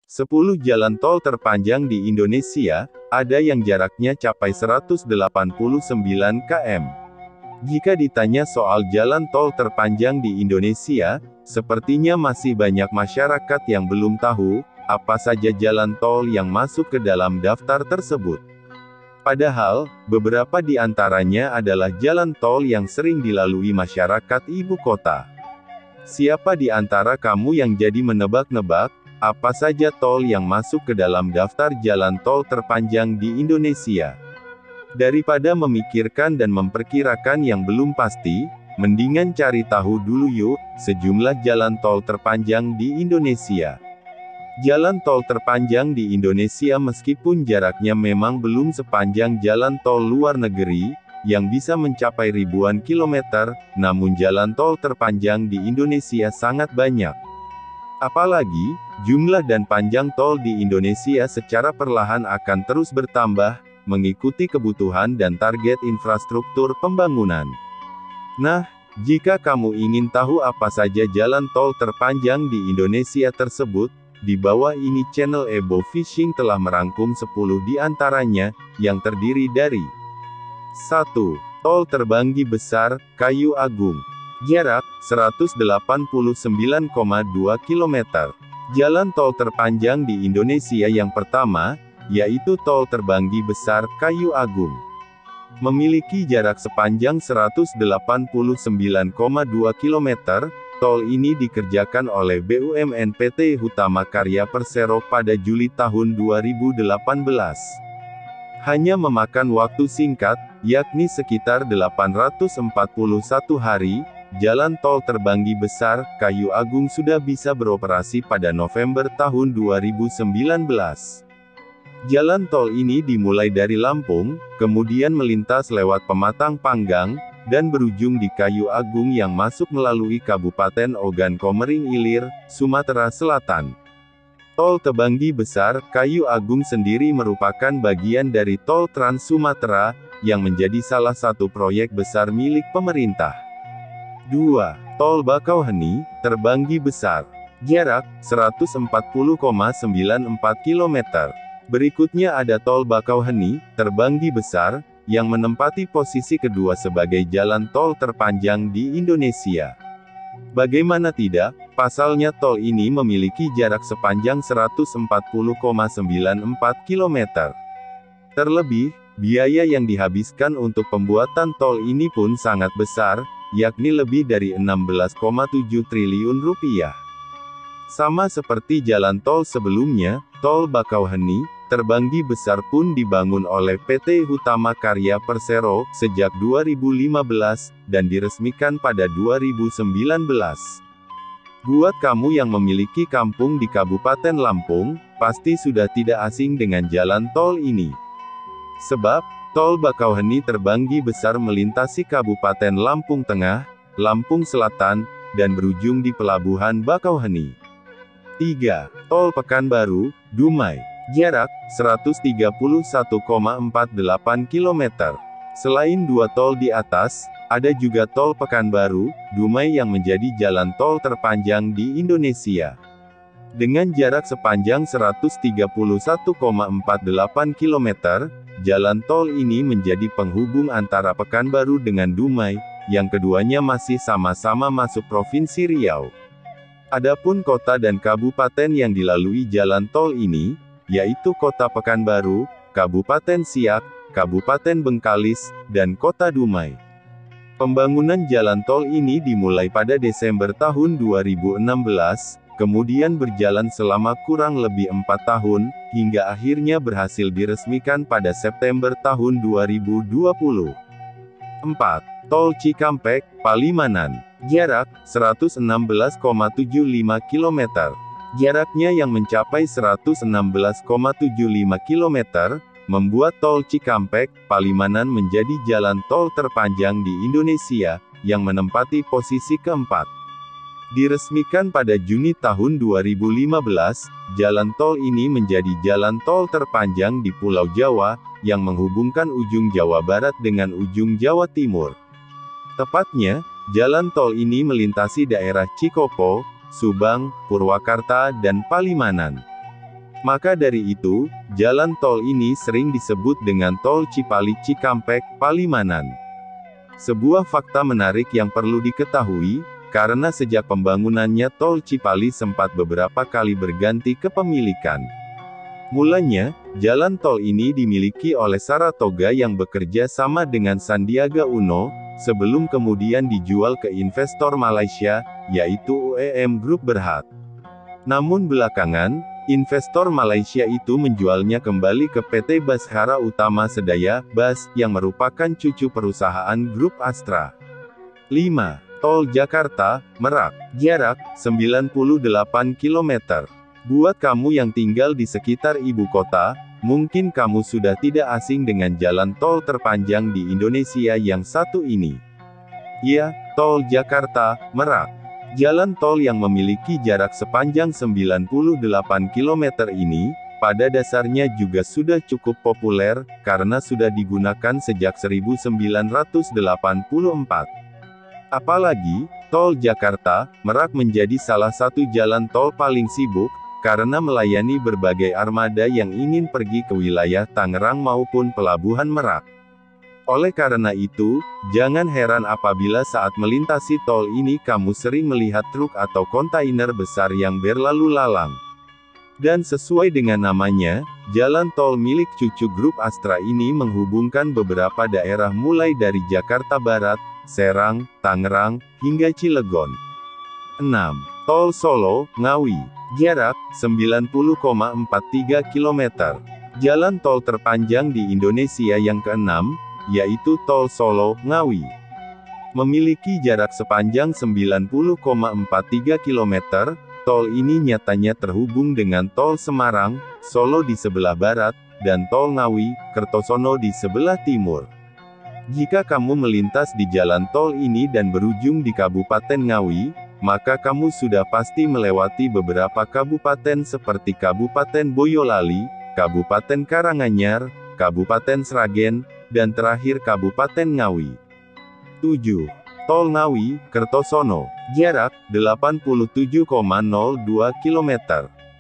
10 jalan tol terpanjang di Indonesia, ada yang jaraknya capai 189 km. Jika ditanya soal jalan tol terpanjang di Indonesia, sepertinya masih banyak masyarakat yang belum tahu, apa saja jalan tol yang masuk ke dalam daftar tersebut. Padahal, beberapa di antaranya adalah jalan tol yang sering dilalui masyarakat ibu kota. Siapa di antara kamu yang jadi menebak-nebak, apa saja tol yang masuk ke dalam daftar jalan tol terpanjang di Indonesia? Daripada memikirkan dan memperkirakan yang belum pasti, mendingan cari tahu dulu yuk, sejumlah jalan tol terpanjang di Indonesia. Jalan tol terpanjang di Indonesia meskipun jaraknya memang belum sepanjang jalan tol luar negeri, yang bisa mencapai ribuan kilometer, namun jalan tol terpanjang di Indonesia sangat banyak. Apalagi, jumlah dan panjang tol di Indonesia secara perlahan akan terus bertambah, mengikuti kebutuhan dan target infrastruktur pembangunan. Nah, jika kamu ingin tahu apa saja jalan tol terpanjang di Indonesia tersebut, di bawah ini channel Ebo Fishing telah merangkum 10 di antaranya, yang terdiri dari 1. Tol Terbanggi Besar, Kayu Agung. Jarak, 189,2 km. Jalan tol terpanjang di Indonesia yang pertama, yaitu Tol Terbanggi Besar, Kayu Agung. Memiliki jarak sepanjang 189,2 km, tol ini dikerjakan oleh BUMN PT Hutama Karya Persero pada Juli tahun 2018. Hanya memakan waktu singkat, yakni sekitar 841 hari, jalan tol Terbanggi Besar, Kayu Agung sudah bisa beroperasi pada November tahun 2019. Jalan tol ini dimulai dari Lampung, kemudian melintas lewat Pematang Panggang, dan berujung di Kayu Agung yang masuk melalui Kabupaten Ogan Komering Ilir, Sumatera Selatan. Tol Terbanggi Besar, Kayu Agung sendiri merupakan bagian dari Tol Trans Sumatera, yang menjadi salah satu proyek besar milik pemerintah. 2. Tol Bakauheni, Terbanggi Besar. Jarak, 140,94 km. Berikutnya ada Tol Bakauheni, Terbanggi Besar, yang menempati posisi kedua sebagai jalan tol terpanjang di Indonesia. Bagaimana tidak, pasalnya tol ini memiliki jarak sepanjang 140,94 km. Terlebih, biaya yang dihabiskan untuk pembuatan tol ini pun sangat besar, yakni lebih dari 16,7 triliun rupiah. Sama seperti jalan tol sebelumnya, Tol Bakauheni, Terbanggi Besar pun dibangun oleh PT Hutama Karya Persero, sejak 2015, dan diresmikan pada 2019. Buat kamu yang memiliki kampung di Kabupaten Lampung, pasti sudah tidak asing dengan jalan tol ini. Sebab, Tol Bakauheni Terbanggi Besar melintasi Kabupaten Lampung Tengah, Lampung Selatan, dan berujung di Pelabuhan Bakauheni. 3. Tol Pekanbaru, Dumai. Jarak, 131,48 km. Selain dua tol di atas, ada juga Tol Pekanbaru, Dumai yang menjadi jalan tol terpanjang di Indonesia. Dengan jarak sepanjang 131,48 km, jalan tol ini menjadi penghubung antara Pekanbaru dengan Dumai, yang keduanya masih sama-sama masuk Provinsi Riau. Adapun kota dan kabupaten yang dilalui jalan tol ini, yaitu Kota Pekanbaru, Kabupaten Siak, Kabupaten Bengkalis, dan Kota Dumai. Pembangunan jalan tol ini dimulai pada Desember tahun 2016, kemudian berjalan selama kurang lebih 4 tahun, hingga akhirnya berhasil diresmikan pada September tahun 2020. 4. Tol Cikampek, Palimanan. Jarak, 116,75 km. Jaraknya yang mencapai 116,75 km, membuat Tol Cikampek, Palimanan menjadi jalan tol terpanjang di Indonesia, yang menempati posisi keempat. Diresmikan pada Juni tahun 2015, jalan tol ini menjadi jalan tol terpanjang di Pulau Jawa, yang menghubungkan ujung Jawa Barat dengan ujung Jawa Timur. Tepatnya, jalan tol ini melintasi daerah Cikopo, Subang, Purwakarta, dan Palimanan. Maka dari itu, jalan tol ini sering disebut dengan Tol Cipali-Cikampek, Palimanan. Sebuah fakta menarik yang perlu diketahui, karena sejak pembangunannya Tol Cipali sempat beberapa kali berganti kepemilikan. Mulanya, jalan tol ini dimiliki oleh Saratoga yang bekerja sama dengan Sandiaga Uno, sebelum kemudian dijual ke investor Malaysia, yaitu UEM Group Berhad. Namun belakangan, investor Malaysia itu menjualnya kembali ke PT Bashara Utama Sedaya, BAS, yang merupakan cucu perusahaan grup Astra. 5. Tol Jakarta, Merak. Jarak, 98 km. Buat kamu yang tinggal di sekitar ibu kota, mungkin kamu sudah tidak asing dengan jalan tol terpanjang di Indonesia yang satu ini. Ya, Tol Jakarta, Merak. Jalan tol yang memiliki jarak sepanjang 98 km ini, pada dasarnya juga sudah cukup populer, karena sudah digunakan sejak 1984. Apalagi, Tol Jakarta, Merak menjadi salah satu jalan tol paling sibuk, karena melayani berbagai armada yang ingin pergi ke wilayah Tangerang maupun Pelabuhan Merak. Oleh karena itu, jangan heran apabila saat melintasi tol ini kamu sering melihat truk atau kontainer besar yang berlalu lalang. Dan sesuai dengan namanya, jalan tol milik cucu grup Astra ini menghubungkan beberapa daerah mulai dari Jakarta Barat, Serang, Tangerang, hingga Cilegon. 6. Tol Solo, Ngawi. Jarak, 90,43 km. Jalan tol terpanjang di Indonesia yang keenam, yaitu Tol Solo, Ngawi. Memiliki jarak sepanjang 90,43 km, tol ini nyatanya terhubung dengan Tol Semarang, Solo di sebelah barat, dan Tol Ngawi, Kertosono di sebelah timur. Jika kamu melintas di jalan tol ini dan berujung di Kabupaten Ngawi, maka kamu sudah pasti melewati beberapa kabupaten seperti Kabupaten Boyolali, Kabupaten Karanganyar, Kabupaten Sragen, dan terakhir Kabupaten Ngawi. 7. Tol Ngawi, Kertosono. Jarak, 87,02 km.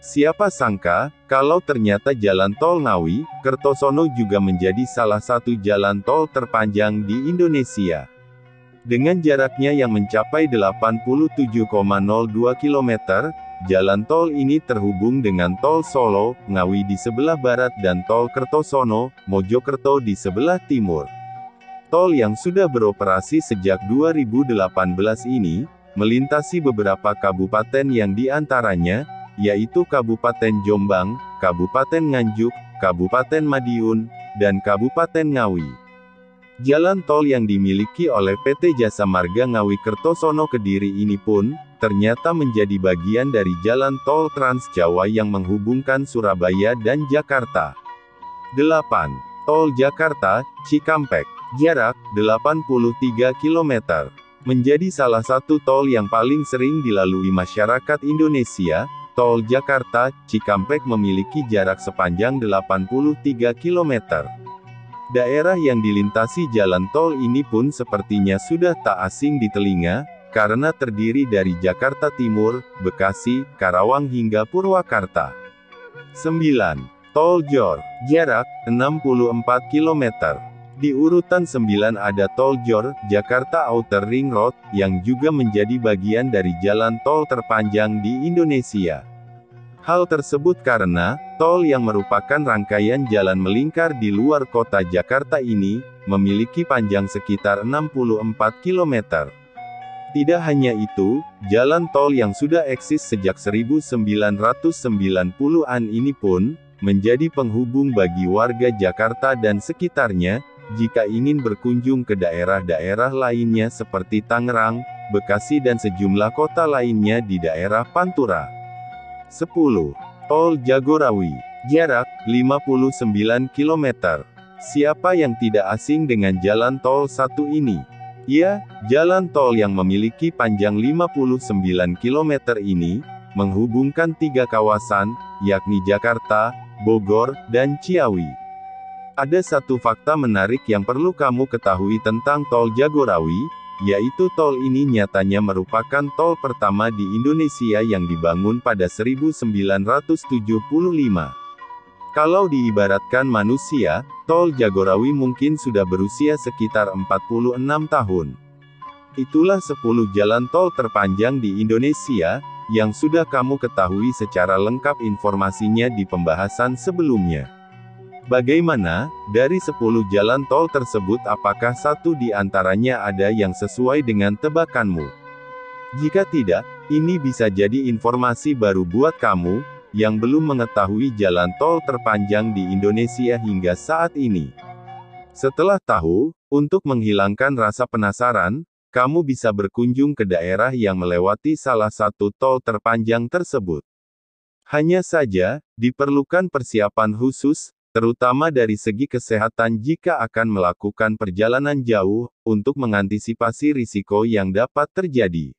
Siapa sangka, kalau ternyata jalan tol Ngawi, Kertosono juga menjadi salah satu jalan tol terpanjang di Indonesia. Dengan jaraknya yang mencapai 87,02 km, jalan tol ini terhubung dengan Tol Solo, Ngawi di sebelah barat dan Tol Kertosono, Mojokerto di sebelah timur. Tol yang sudah beroperasi sejak 2018 ini, melintasi beberapa kabupaten yang diantaranya, yaitu Kabupaten Jombang, Kabupaten Nganjuk, Kabupaten Madiun, dan Kabupaten Ngawi. Jalan tol yang dimiliki oleh PT Jasa Marga Ngawi Kertosono Kediri ini pun, ternyata menjadi bagian dari jalan tol Trans Jawa yang menghubungkan Surabaya dan Jakarta. 8. Tol Jakarta, Cikampek. Jarak, 83 km. Menjadi salah satu tol yang paling sering dilalui masyarakat Indonesia, Tol Jakarta, Cikampek memiliki jarak sepanjang 83 km. Daerah yang dilintasi jalan tol ini pun sepertinya sudah tak asing di telinga, karena terdiri dari Jakarta Timur, Bekasi, Karawang hingga Purwakarta. 9. Tol Jor. Jarak, 64 km. Di urutan 9 ada Tol Jor, Jakarta Outer Ring Road, yang juga menjadi bagian dari jalan tol terpanjang di Indonesia. Hal tersebut karena, tol yang merupakan rangkaian jalan melingkar di luar kota Jakarta ini, memiliki panjang sekitar 64 km. Tidak hanya itu, jalan tol yang sudah eksis sejak 1990-an ini pun, menjadi penghubung bagi warga Jakarta dan sekitarnya, jika ingin berkunjung ke daerah-daerah lainnya seperti Tangerang, Bekasi dan sejumlah kota lainnya di daerah Pantura. 10. Tol Jagorawi. Jarak, 59 km. Siapa yang tidak asing dengan jalan tol satu ini? Ya, jalan tol yang memiliki panjang 59 km ini, menghubungkan 3 kawasan, yakni Jakarta, Bogor, dan Ciawi. Ada satu fakta menarik yang perlu kamu ketahui tentang Tol Jagorawi, yaitu tol ini nyatanya merupakan tol pertama di Indonesia yang dibangun pada 1975. Kalau diibaratkan manusia, tol Jagorawi mungkin sudah berusia sekitar 46 tahun. Itulah 10 jalan tol terpanjang di Indonesia, yang sudah kamu ketahui secara lengkap informasinya di pembahasan sebelumnya. Bagaimana, dari 10 jalan tol tersebut apakah satu di antaranya ada yang sesuai dengan tebakanmu? Jika tidak, ini bisa jadi informasi baru buat kamu, yang belum mengetahui jalan tol terpanjang di Indonesia hingga saat ini. Setelah tahu, untuk menghilangkan rasa penasaran, kamu bisa berkunjung ke daerah yang melewati salah satu tol terpanjang tersebut. Hanya saja, diperlukan persiapan khusus, terutama dari segi kesehatan jika akan melakukan perjalanan jauh, untuk mengantisipasi risiko yang dapat terjadi.